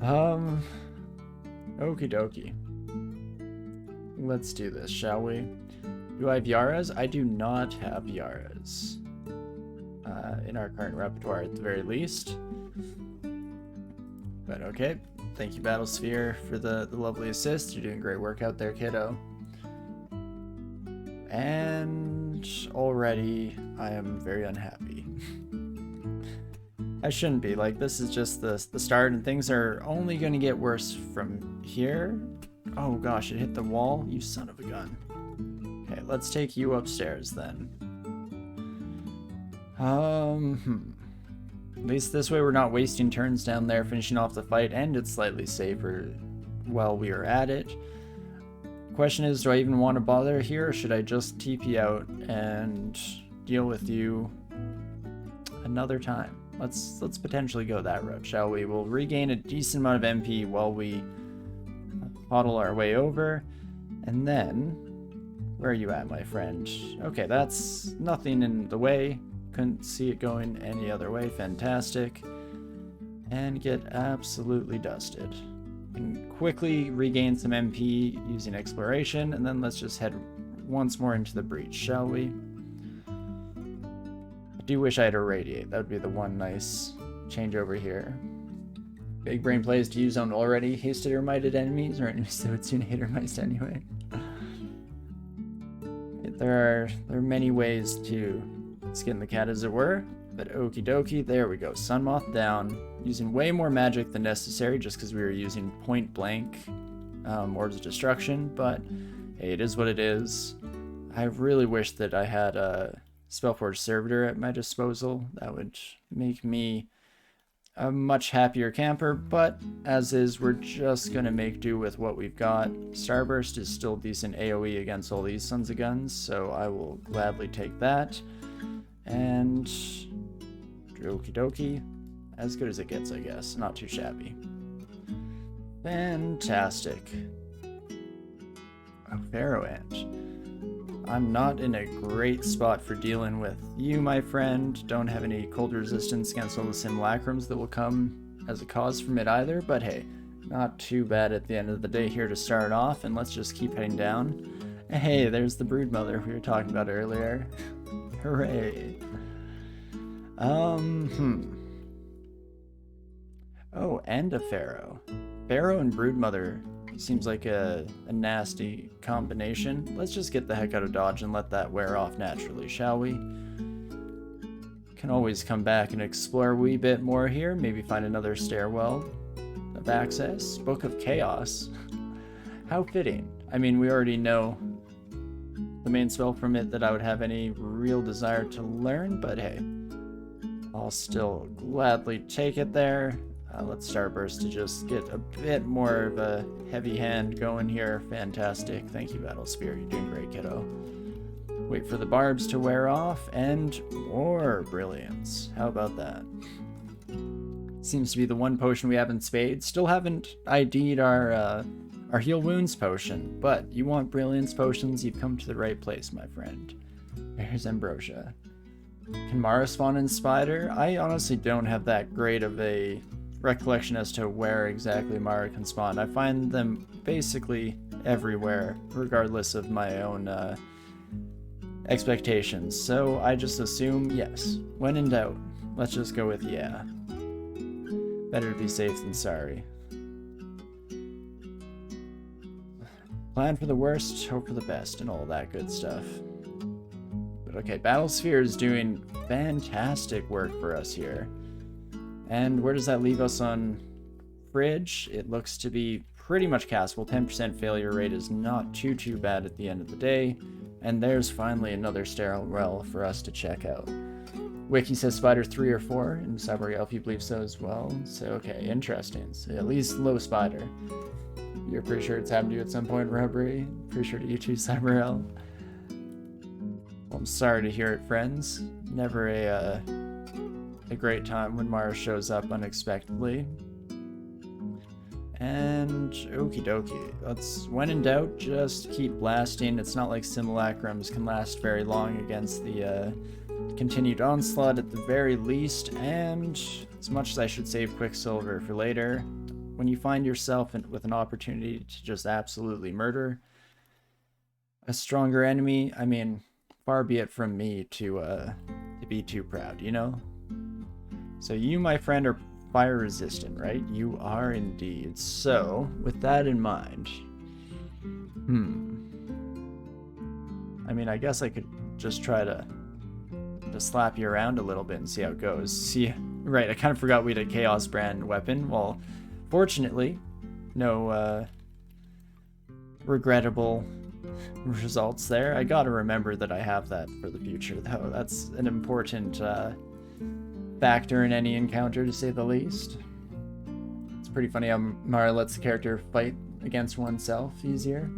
Okie dokie. Let's do this, shall we? Do I have Yaras? I do not have Yaras. In our current repertoire at the very least. But okay. Thank you, Battlesphere, for the lovely assist. You're doing great work out there, kiddo. And already I am very unhappy. I shouldn't be. Like, this is just the start, and things are only going to get worse from here. Oh gosh, it hit the wall. You son of a gun. Okay, let's take you upstairs then. At least this way we're not wasting turns down there finishing off the fight, and it's slightly safer while we are at it. Question is, do I even want to bother here, or should I just TP out and deal with you another time? Let's potentially go that route, shall we? We'll regain a decent amount of MP while we huddle our way over, and then where are you at, my friend? Okay, that's nothing in the way. Couldn't see it going any other way. Fantastic. And get absolutely dusted. And quickly regain some MP using exploration, and then let's just head once more into the breach, shall we? I do wish I had irradiate. That would be the one nice change over here. Big brain plays to use on already hasted or mited enemies, or enemies that would soon hit or mice anyway. There are many ways to skin the cat, as it were, but okie dokie, there we go. Sunmoth down, using way more magic than necessary just because we were using point blank Orbs of Destruction, but hey, it is what it is. I really wish that I had a Spellforge Servitor at my disposal. That would make me a much happier camper, but as is, we're just gonna make do with what we've got. Starburst is still decent AoE against all these sons of guns, so I will gladly take that. And okie dokie, as good as it gets, I guess. Not too shabby. Fantastic. Oh, Pharaoh Ant. I'm not in a great spot for dealing with you, my friend. Don't have any cold resistance against all the simulacrums that will come as a cause from it either, but hey, not too bad at the end of the day here to start off, and let's just keep heading down. Hey, there's the Broodmother we were talking about earlier. Hooray. Oh, and a Pharaoh. Pharaoh and Broodmother seems like a nasty combination. Let's just get the heck out of Dodge and let that wear off naturally, shall we? Can always come back and explore a wee bit more here. Maybe find another stairwell of access. Book of Chaos. How fitting. I mean, we already know the main spell from it that I would have any real desire to learn, but hey, I'll still gladly take it there. Let's Starburst to just get a bit more of a heavy hand going here. Fantastic. Thank you, Battlesphere. You're doing great, kiddo. Wait for the barbs to wear off, and more brilliance. How about that? Seems to be the one potion we have in spades. Still haven't ID'd our heal wounds potion, but you want brilliance potions, you've come to the right place, my friend. There's Ambrosia. Can Mara spawn in Spider? I honestly don't have that great of a recollection as to where exactly Mara can spawn. I find them basically everywhere, regardless of my own expectations, so I just assume yes. When in doubt, let's just go with yeah. Better to be safe than sorry. Plan for the worst, hope for the best, and all that good stuff. But okay, Battlesphere is doing fantastic work for us here. And where does that leave us on Fridge? It looks to be pretty much castable. 10% failure rate is not too bad at the end of the day. And there's finally another stairwell for us to check out. Wiki says Spider 3 or 4, and Cyborg Elf, you believe so as well. So okay, interesting. So at least low Spider. You're pretty sure it's happened to you at some point, Rubbery? Pretty sure to you too, Cyber Elf. Well, I'm sorry to hear it, friends. Never a great time when Mara shows up unexpectedly. And okie dokie. Let's, when in doubt, just keep blasting. It's not like simulacrums can last very long against the continued onslaught at the very least. And as much as I should save Quicksilver for later, when you find yourself with an opportunity to just absolutely murder a stronger enemy, I mean, far be it from me to be too proud, you know? So you, my friend, are fire resistant, right? You are indeed. So, with that in mind, I mean, I guess I could just try to slap you around a little bit and see how it goes. See, right, I kind of forgot we had a Chaos brand weapon. Well, fortunately, no regrettable results there. I gotta remember that I have that for the future, though. That's an important factor in any encounter, to say the least. It's pretty funny how Mara lets the character fight against oneself easier.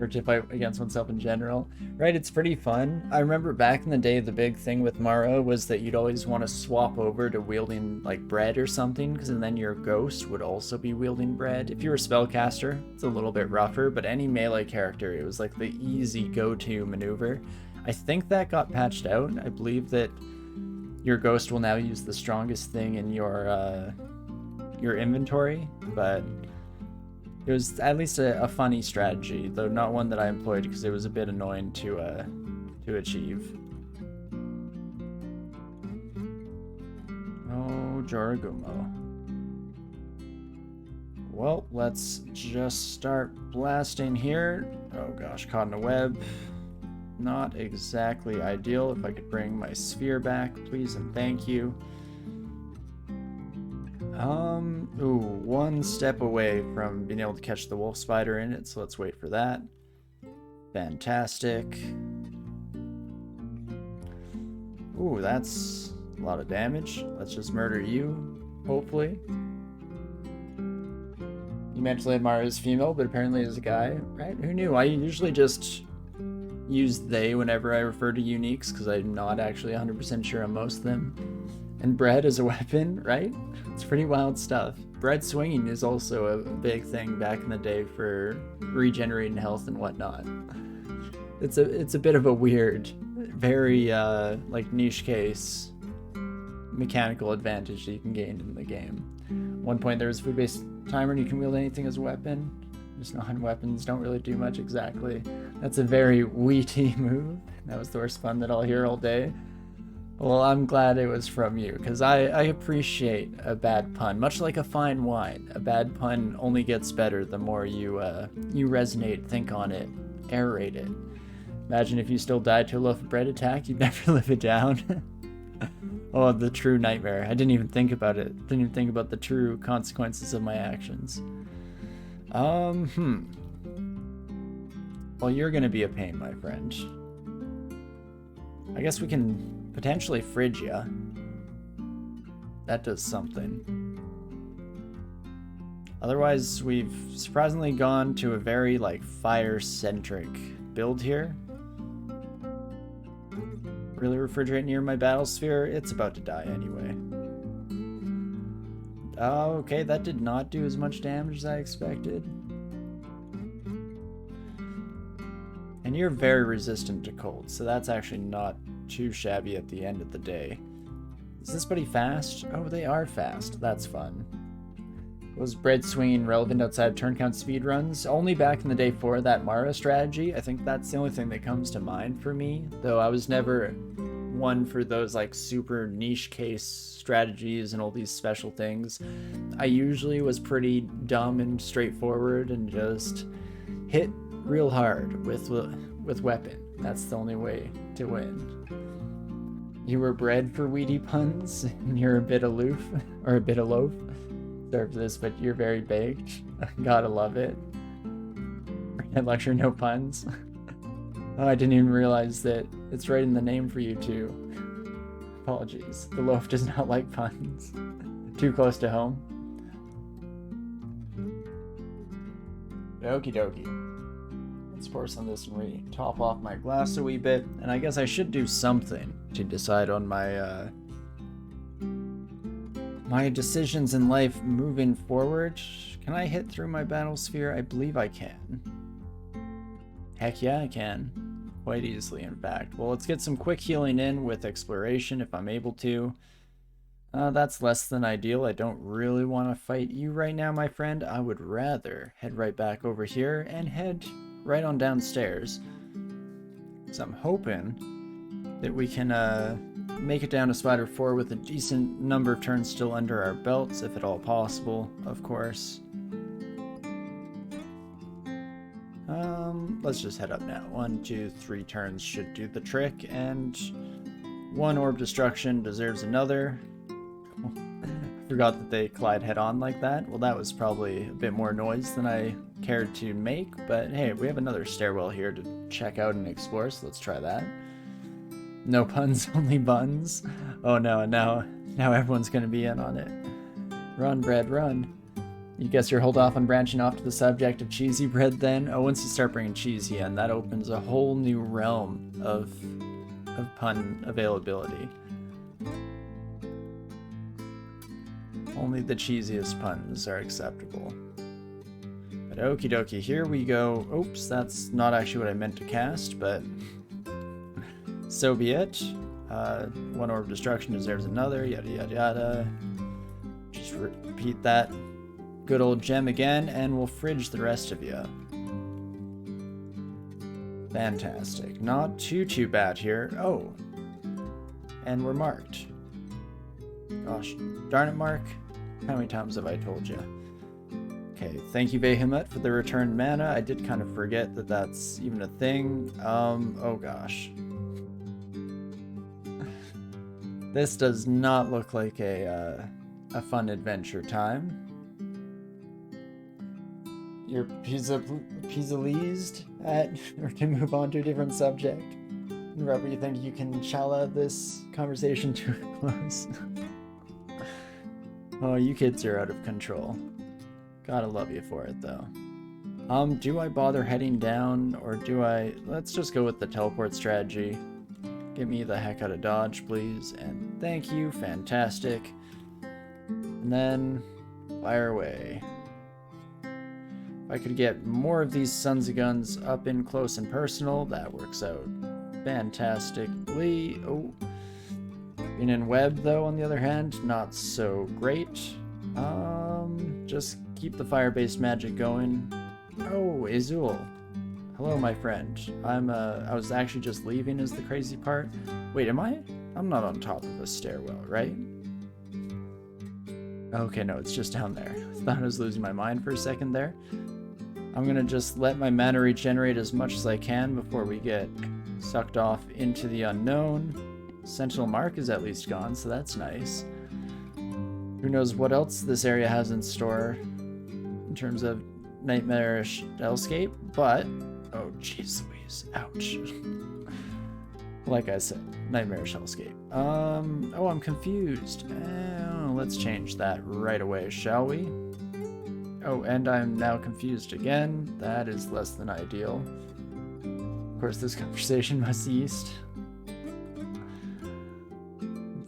Or to fight against oneself in general. Right, it's pretty fun. I remember back in the day, the big thing with Mara was that you'd always want to swap over to wielding like bread or something, because then your ghost would also be wielding bread. If you were a spellcaster, it's a little bit rougher, but any melee character, it was like the easy go-to maneuver. I think that got patched out. I believe that your ghost will now use the strongest thing in your inventory, but it was at least a funny strategy, though not one that I employed because it was a bit annoying to achieve. Oh, Joragumo. Well, let's just start blasting here. Oh gosh, caught in a web. Not exactly ideal. If I could bring my sphere back, please and thank you. Ooh, one step away from being able to catch the wolf spider in it, so let's wait for that. Fantastic. Ooh, that's a lot of damage. Let's just murder you, hopefully. You mentioned Mara is female, but apparently is a guy, right? Who knew? I usually just use they whenever I refer to uniques, because I'm not actually 100% sure on most of them. And bread as a weapon, right? It's pretty wild stuff. Bread swinging is also a big thing back in the day for regenerating health and whatnot. It's a bit of a weird, very like niche case mechanical advantage that you can gain in the game. At one point there was a food-based timer and you can wield anything as a weapon. Just non-weapons don't really do much exactly. That's a very Wheaty move. That was the worst pun that I'll hear all day. Well, I'm glad it was from you, because I appreciate a bad pun. Much like a fine wine, a bad pun only gets better the more you resonate, think on it, aerate it. Imagine if you still died to a loaf of bread attack, you'd never live it down. Oh, the true nightmare. I didn't even think about it. Didn't even think about the true consequences of my actions. Well, you're gonna be a pain, my friend. I guess we can potentially Phrygia. That does something. Otherwise, we've surprisingly gone to a very, like, fire-centric build here. Really refrigerate near my battle sphere? It's about to die anyway. Oh, okay, that did not do as much damage as I expected. And you're very resistant to cold, so that's actually not too shabby at the end of the day. Is this buddy fast? Oh, they are fast. That's fun. Was bread swinging relevant outside turn count speed runs? Only back in the day for that Mara strategy. I think that's the only thing that comes to mind for me, though I was never one for those like super niche case strategies and all these special things. I usually was pretty dumb and straightforward and just hit real hard with weapon. That's the only way to win. You were bred for weedy puns, and you're a bit aloof, or a bit aloof. Sorry for this, but you're very baked. Gotta love it. Red lecture, no puns. Oh, I didn't even realize that it's right in the name for you too. Apologies. The loaf does not like puns. Too close to home. Okie dokie. Let's pour some of this and re-top off my glass a wee bit. And I guess I should do something to decide on my my decisions in life moving forward. Can I hit through my battle sphere? I believe I can. Heck yeah, I can. Quite easily, in fact. Well, let's get some quick healing in with exploration if I'm able to. That's less than ideal. I don't really want to fight you right now, my friend. I would rather head right back over here and head right on downstairs. So I'm hoping that we can make it down to Spider 4 with a decent number of turns still under our belts, if at all possible, of course. Let's just head up now. 1, 2, 3 turns should do the trick, and one orb destruction deserves another. Forgot that they collide head-on like that. Well, that was probably a bit more noise than I cared to make, but hey, we have another stairwell here to check out and explore, so let's try that. No puns, only buns. Oh no, now everyone's gonna be in on it. Run, bread, run. You guess you'll hold off on branching off to the subject of cheesy bread then? Oh, once you start bringing cheesy in, that opens a whole new realm of pun availability. Only the cheesiest puns are acceptable. But okie dokie, here we go. Oops, that's not actually what I meant to cast, but so be it. One orb of destruction deserves another, yada yada yada. Just repeat that good old gem again, and we'll fridge the rest of you. Fantastic. Not too bad here. Oh. And we're marked. Gosh, darn it, Mark. How many times have I told you? Okay, thank you, Behemoth, for the returned mana. I did kind of forget that that's even a thing. Oh gosh. This does not look like a fun adventure time. You're pleased at, or to move on to a different subject. Robert, you think you can chala this conversation to a close? Oh, you kids are out of control. Gotta love you for it, though. Do I bother heading down, or do I... Let's just go with the teleport strategy. Get me the heck out of Dodge, please, and thank you, fantastic. And then, fire away. If I could get more of these sons of guns up in close and personal, that works out fantastically. Oh. Being in web, though, on the other hand, not so great. Just keep the fire-based magic going. Oh, Azul. Hello, my friend. I was actually just leaving is the crazy part. Wait, am I? I'm not on top of a stairwell, right? Okay, no, it's just down there. I thought I was losing my mind for a second there. I'm gonna just let my mana regenerate as much as I can before we get sucked off into the unknown. Sentinel Mark is at least gone, so that's nice. Who knows what else this area has in store in terms of nightmarish hellscape, but... Oh, jeez Louise. Ouch. Like I said, nightmarish hellscape. Oh, I'm confused. Oh, let's change that right away, shall we? Oh, and I'm now confused again. That is less than ideal. Of course, this conversation must cease.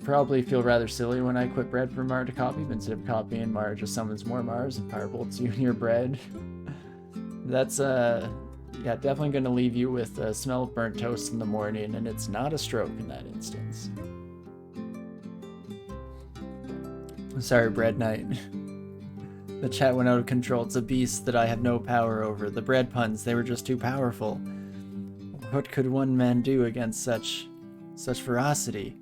Probably feel rather silly when I quit bread for Mara to copy, but instead of copying, Mara just summons more Mars and firebolts you in your bread. That's, yeah, definitely going to leave you with a smell of burnt toast in the morning, and it's not a stroke in that instance. Sorry, Bread Knight. The chat went out of control. It's a beast that I have no power over. The bread puns, they were just too powerful. What could one man do against such ferocity?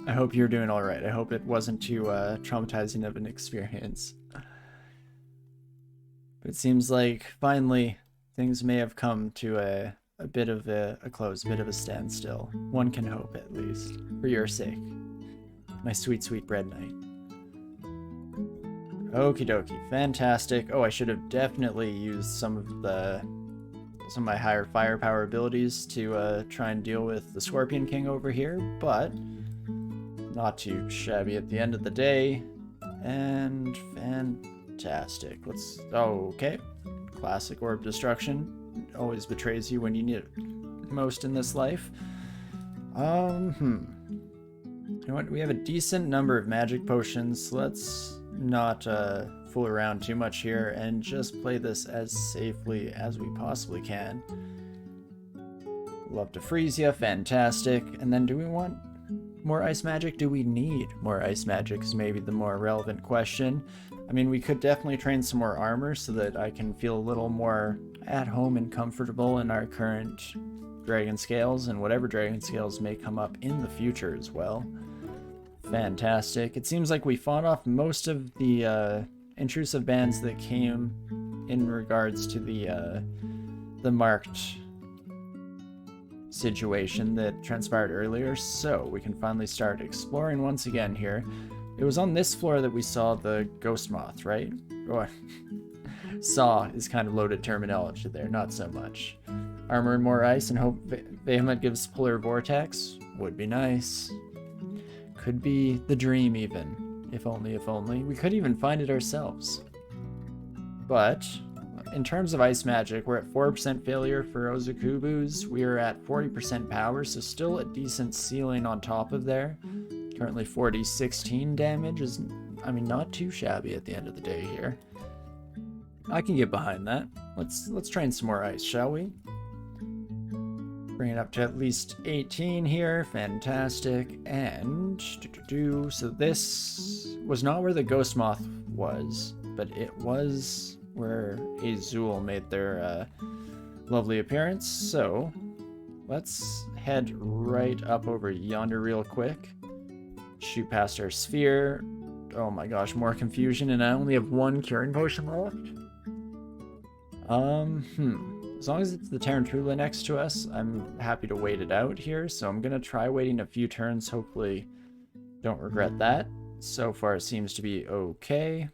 I hope you're doing all right. I hope it wasn't too traumatizing of an experience. But it seems like finally things may have come to a bit of a close, a bit of a standstill. One can hope, at least, for your sake, my sweet, sweet Bread Knight. Okie dokie, fantastic. Oh, I should have definitely used some of my higher firepower abilities to try and deal with the Scorpion King over here, but not too shabby at the end of the day. And fantastic. Let's... Oh, okay. Classic Orb Destruction. Always betrays you when you need it most in this life. You know what? We have a decent number of magic potions. Let's not fool around too much here and just play this as safely as we possibly can. Love to freeze you. Fantastic. And then do we want more ice magic? Do we need more ice magic is maybe the more relevant question. I mean, we could definitely train some more armor so that I can feel a little more at home and comfortable in our current dragon scales and whatever dragon scales may come up in the future as well. Fantastic. It seems like we fought off most of the intrusive bands that came in regards to the marked situation that transpired earlier, so we can finally start exploring once again here. It was on this floor that we saw the ghost moth, right? Or saw is kind of loaded terminology there, not so much. Armor and more ice, and hope Vehement gives polar vortex. Would be nice. Could be the dream even. If only, if only. We could even find it ourselves. But in terms of ice magic, we're at 4% failure for Ozukubus. We're at 40% power, so still a decent ceiling on top of there. Currently 16 damage is, I mean, not too shabby at the end of the day here. I can get behind that. Let's train some more ice, shall we? Bring it up to at least 18 here. Fantastic. And so this was not where the ghost moth was, but it was where Azul made their lovely appearance. So let's head right up over yonder real quick. Shoot past our sphere. Oh my gosh, more confusion, and I only have one curing potion left. As long as it's the Tarantula next to us, I'm happy to wait it out here. So I'm gonna try waiting a few turns. Hopefully, don't regret that. So far, it seems to be okay.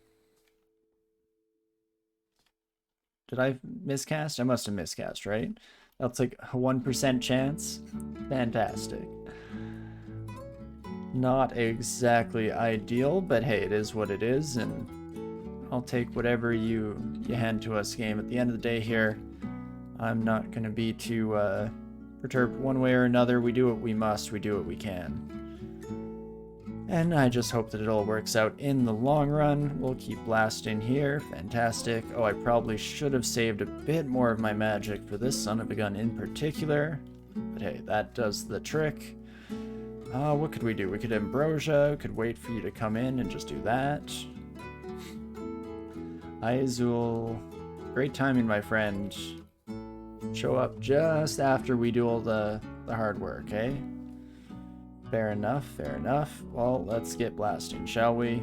Did I miscast? I must have miscast, right? That's like a 1% chance. Fantastic. Not exactly ideal, but hey, it is what it is, and I'll take whatever you hand to us, game. At the end of the day here, I'm not going to be too perturbed one way or another. We do what we must, we do what we can. And I just hope that it all works out in the long run. We'll keep blasting here. Fantastic. Oh, I probably should have saved a bit more of my magic for this son of a gun in particular. But hey, that does the trick. What could we do? We could Ambrosia, could wait for you to come in and just do that. Hi, Azul. Great timing, my friend. Show up just after we do all the hard work, eh? Fair enough, fair enough. Well, let's get blasting, shall we?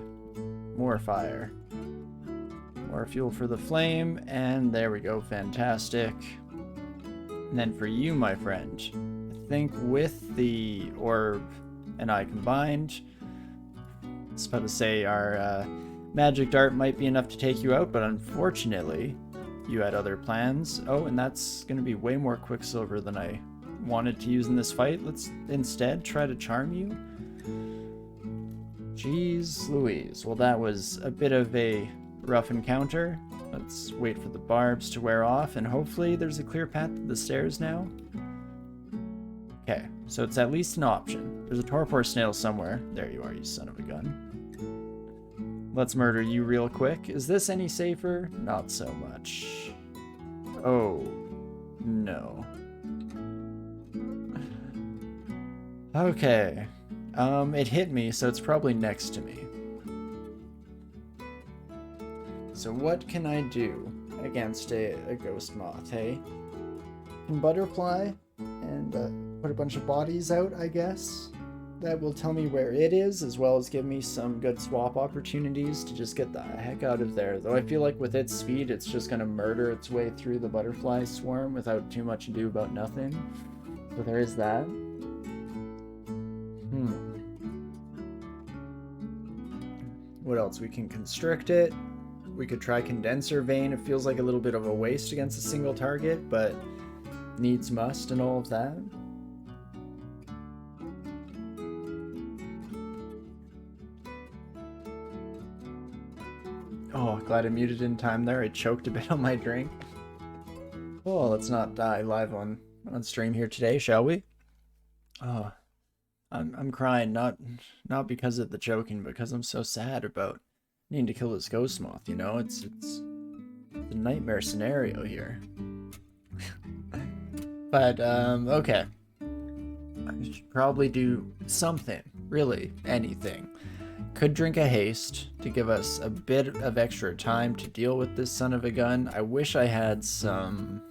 More fire. More fuel for the flame, and there we go, fantastic. And then for you, my friend, I think with the orb and I combined, I was about to say our magic dart might be enough to take you out, but unfortunately, you had other plans. Oh, and that's going to be way more Quicksilver than I wanted to use in this fight. Let's instead try to charm you. Jeez Louise. Well, that was a bit of a rough encounter. Let's wait for the barbs to wear off, and hopefully there's a clear path to the stairs now. Okay, so it's at least an option. There's a torpor snail somewhere. There you are, you son of a gun. Let's murder you real quick. Is this any safer? Not so much. Oh, no. Okay. It hit me, so it's probably next to me. So what can I do against a ghost moth, hey? Can butterfly and put a bunch of bodies out, I guess? That will tell me where it is, as well as give me some good swap opportunities to just get the heck out of there. Though I feel like with its speed, it's just going to murder its way through the butterfly swarm without too much ado about nothing. So there is that. What else? We can constrict it. We could try Condenser Vein. It feels like a little bit of a waste against a single target, but needs must and all of that. Oh, glad I muted in time there. I choked a bit on my drink. Oh, let's not die live on stream here today, shall we? Oh, I'm crying, not because of the choking, because I'm so sad about needing to kill this ghost moth, you know? It's a nightmare scenario here. But, okay. I should probably do something really anything. Could drink a haste to give us a bit of extra time to deal with this son of a gun. I wish I had some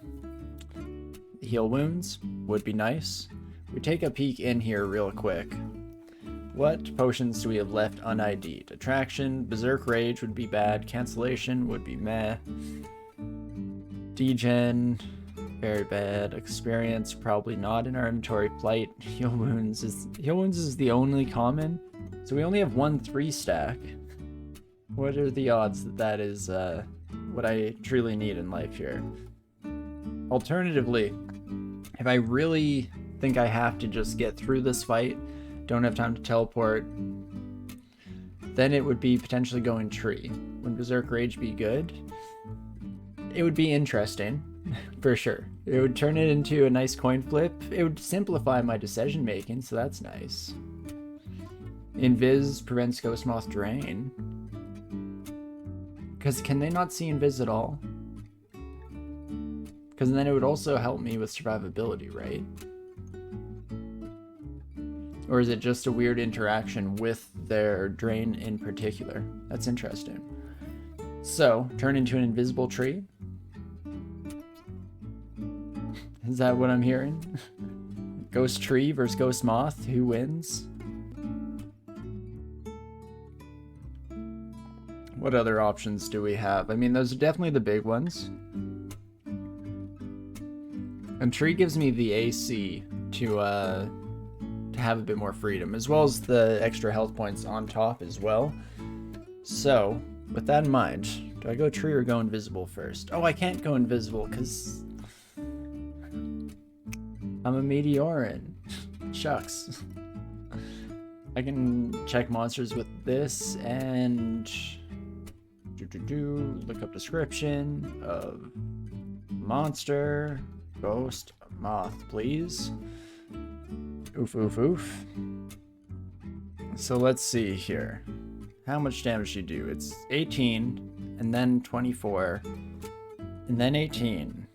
heal wounds, would be nice. We take a peek in here real quick. What potions do we have left un-ID'd? Attraction, Berserk Rage would be bad, Cancellation would be meh. Degen, very bad. Experience, probably not in our inventory. Plight, Heal Wounds is the only common. So we only have 1 3-stack. What are the odds that that is what I truly need in life here? Alternatively, if I really think I have to just get through this fight, don't have time to teleport, then it would be potentially going tree. Would Berserk Rage be good? It would be interesting, for sure. It would turn it into a nice coin flip. It would simplify my decision making, so that's nice. Invis prevents Ghost Moth Drain. Because can they not see Invis at all? Because then it would also help me with survivability, right? Or is it just a weird interaction with their drain in particular? That's interesting. So, turn into an invisible tree. Is that what I'm hearing? Ghost Tree versus Ghost Moth, who wins? What other options do we have? I mean, those are definitely the big ones. And Tree gives me the AC to have a bit more freedom, as well as the extra health points on top as well. So, with that in mind, do I go Tree or go invisible first? Oh, I can't go invisible because I'm a Meteoran. Shucks. I can check monsters with this and look up description of monster. Ghost Moth, please. Oof, oof, oof. So let's see here. How much damage do you do? It's 18, and then 24, and then 18.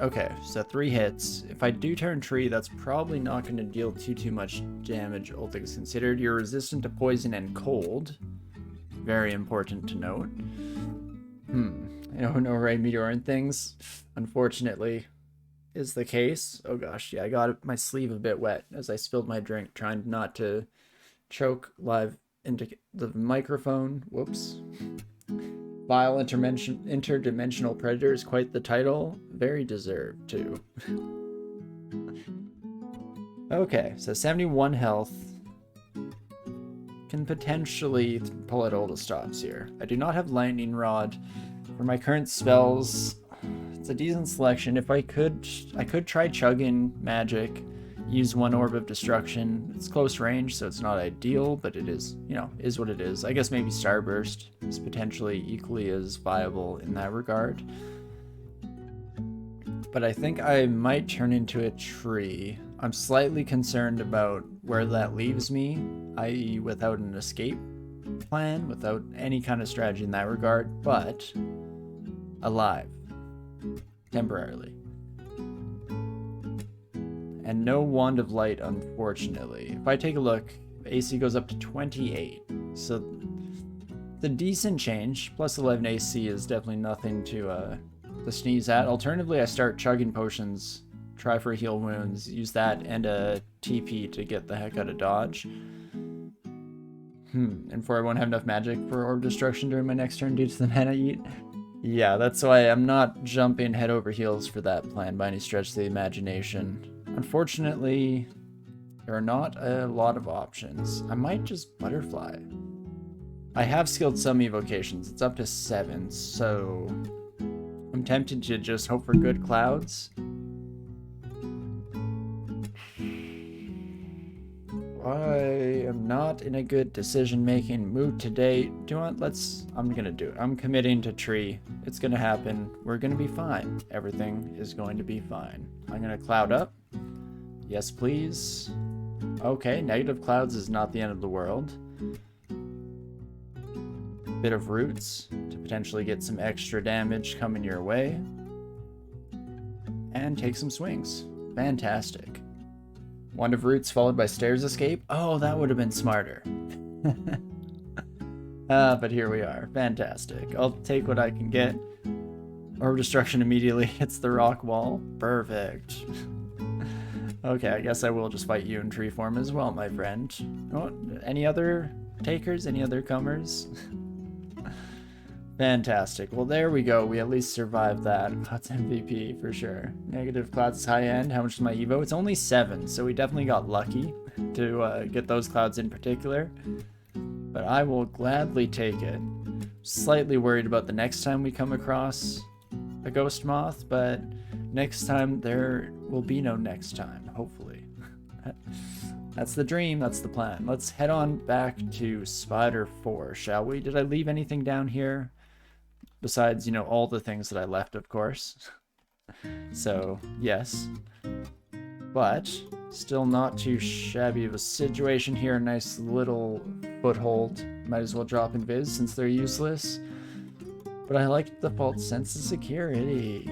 Okay, so 3 hits. If I do turn Tree, that's probably not going to deal too much damage, all things considered. You're resistant to poison and cold. Very important to note. I don't know right Meteoran things, unfortunately, is the case. Oh gosh, yeah, I got my sleeve a bit wet as I spilled my drink, trying not to choke live into the microphone. Whoops. Vile Interdimensional Predator is quite the title. Very deserved, too. Okay, so 71 health. Can potentially pull out all the stops here. I do not have Lightning Rod. For my current spells, it's a decent selection. If I could try chugging magic, use 1 Orb of Destruction. It's close range, so it's not ideal, but it is, is what it is. I guess maybe Starburst is potentially equally as viable in that regard. But I think I might turn into a tree. I'm slightly concerned about where that leaves me, i.e. without an escape plan, without any kind of strategy in that regard, but alive. Temporarily. And no Wand of Light, unfortunately. If I take a look, AC goes up to 28. So, the decent change. Plus 11 AC is definitely nothing to sneeze at. Alternatively, I start chugging potions, try for heal wounds, use that and a TP to get the heck out of dodge. And for I won't have enough magic for Orb Destruction during my next turn due to the mana eat. Yeah, that's why I'm not jumping head over heels for that plan by any stretch of the imagination. Unfortunately, there are not a lot of options. I might just Butterfly. I have skilled some evocations. It's up to 7, so I'm tempted to just hope for good clouds. I am not in a good decision-making mood today. Do you want? I'm gonna do it. I'm committing to Tree. It's gonna happen. We're gonna be fine. Everything is going to be fine. I'm gonna cloud up. Yes, please. Okay, negative clouds is not the end of the world. Bit of roots to potentially get some extra damage coming your way. And take some swings. Fantastic. Wand of Roots followed by Stairs Escape. Oh, that would have been smarter. But here we are. Fantastic. I'll take what I can get. Orb Destruction immediately hits the rock wall. Perfect. Okay, I guess I will just fight you in tree form as well, my friend. Oh, any other takers? Any other comers? Fantastic. Well, there we go. We at least survived that. That's MVP for sure. Negative clouds high end. How much is my Evo? It's only 7, so we definitely got lucky to get those clouds in particular. But I will gladly take it. Slightly worried about the next time we come across a ghost moth, but next time there will be no next time, hopefully. That's the dream, that's the plan. Let's head on back to Spider 4, shall we? Did I leave anything down here? Besides, you know, all the things that I left, of course. So, yes. But, still not too shabby of a situation here. A nice little foothold. Might as well drop invis since they're useless. But I like the default sense of security.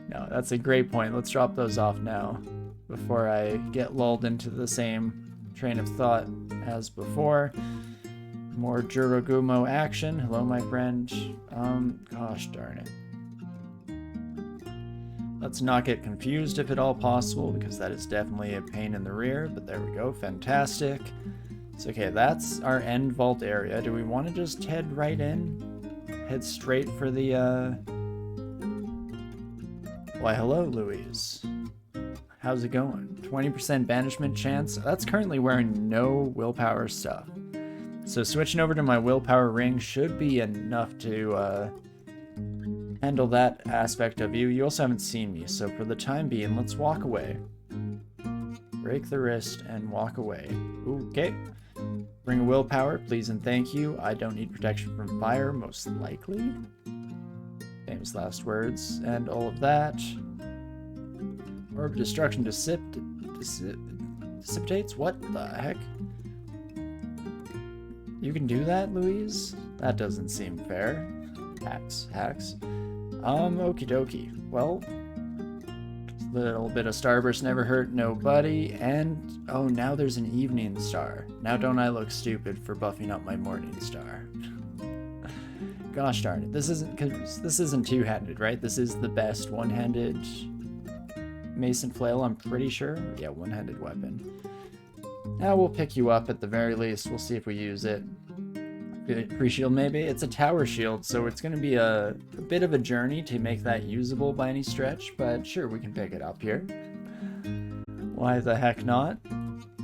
No, that's a great point. Let's drop those off now before I get lulled into the same train of thought as before. More Jurogumo action. Hello, my friend. Gosh darn it. Let's not get confused if at all possible, because that is definitely a pain in the rear, but there we go. Fantastic. So, okay, that's our end vault area. Do we want to just head right in? Head straight for the, Why, hello, Louise. How's it going? 20% banishment chance. That's currently wearing no willpower stuff. So switching over to my willpower ring should be enough to handle that aspect of you. You also haven't seen me, so for the time being, let's walk away. Break the wrist and walk away. Okay. Bring a willpower, please and thank you. I don't need protection from fire, most likely. Famous last words and all of that. Orb of Destruction dissipates? What the heck? You can do that, Louise? That doesn't seem fair. Hacks. Okie dokie. Well, a little bit of Starburst never hurt nobody, and oh, now there's an Evening Star. Now don't I look stupid for buffing up my Morning Star? Gosh darn it. This isn't two-handed, right? This is the best one-handed Mason Flail, I'm pretty sure. Yeah, one-handed weapon. Now we'll pick you up at the very least. We'll see if we use it. Free shield maybe? It's a tower shield, so it's going to be a bit of a journey to make that usable by any stretch, but sure, we can pick it up here. Why the heck not?